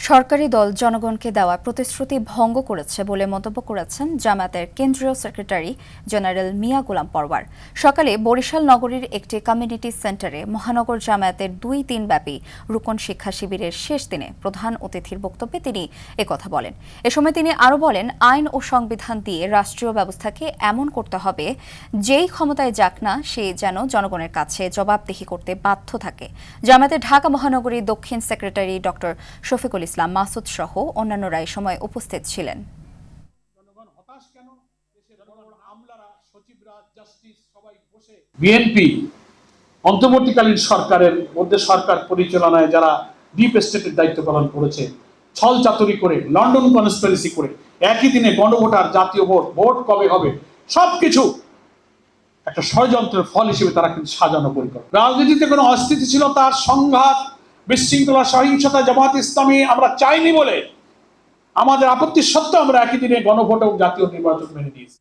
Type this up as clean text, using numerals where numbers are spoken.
সরকারি দল জনগণকে দেওয়া প্রতিশ্রুতি ভঙ্গ করেছে বলে মন্তব্য করেছেন জামায়াতের কেন্দ্রীয় সেক্রেটারি জেনারেল মিয়া গোলাম পরওয়ার। সকালে বরিশাল নগরীর একটি কমিউনিটি সেন্টারে মহানগর জামায়াতের 2 দিনব্যাপী রুকন শিক্ষা শিবিরের শেষ দিনে প্রধান অতিথির বক্তব্যে তিনি একথা বলেন। এ সময় তিনি আরও বলেন, আইন ও সংবিধান দিয়ে রাষ্ট্রীয় ব্যবস্থাকে এমন করতে হবে যেই ক্ষমতায় যাক না সে যেন জনগণের কাছে জবাবদিহি করতে বাধ্য থাকে। জামায়াতের ঢাকা মহানগরীর দক্ষিণ সেক্রেটারি ডক্টর শফিকুল ইসলাম মাসুদ সহ অন্যান্যরা এ সময় উপস্থিত ছিলেন। বিএনপি অন্তর্বর্তীকালীন সরকারের মধ্যে সরকার পরিচালনায় যারা ডিপ স্টেটের দায়িত্ব পালন করেছে, ছল চাতুরি করে, লন্ডন কনস্পিরেসি করে, একই দিনে গণভোটার, জাতীয় ভোট কবে হবে, সবকিছু একটা ষড়যন্ত্রের ফল হিসেবে তারা কিন্তু সাজানো পরিকল্পনা। রাজনীতিতে কোনো অস্থিতিশীলতার সংঘাত, বিশৃঙ্খলা, সহিংসতা জামায়াত ইসলামী আমরা চাইনি বলে আমাদের আপত্তি সত্ত্বেও আমরা একই দিনে গণভোট ও জাতীয় নির্বাচন মেনে নিয়েছি।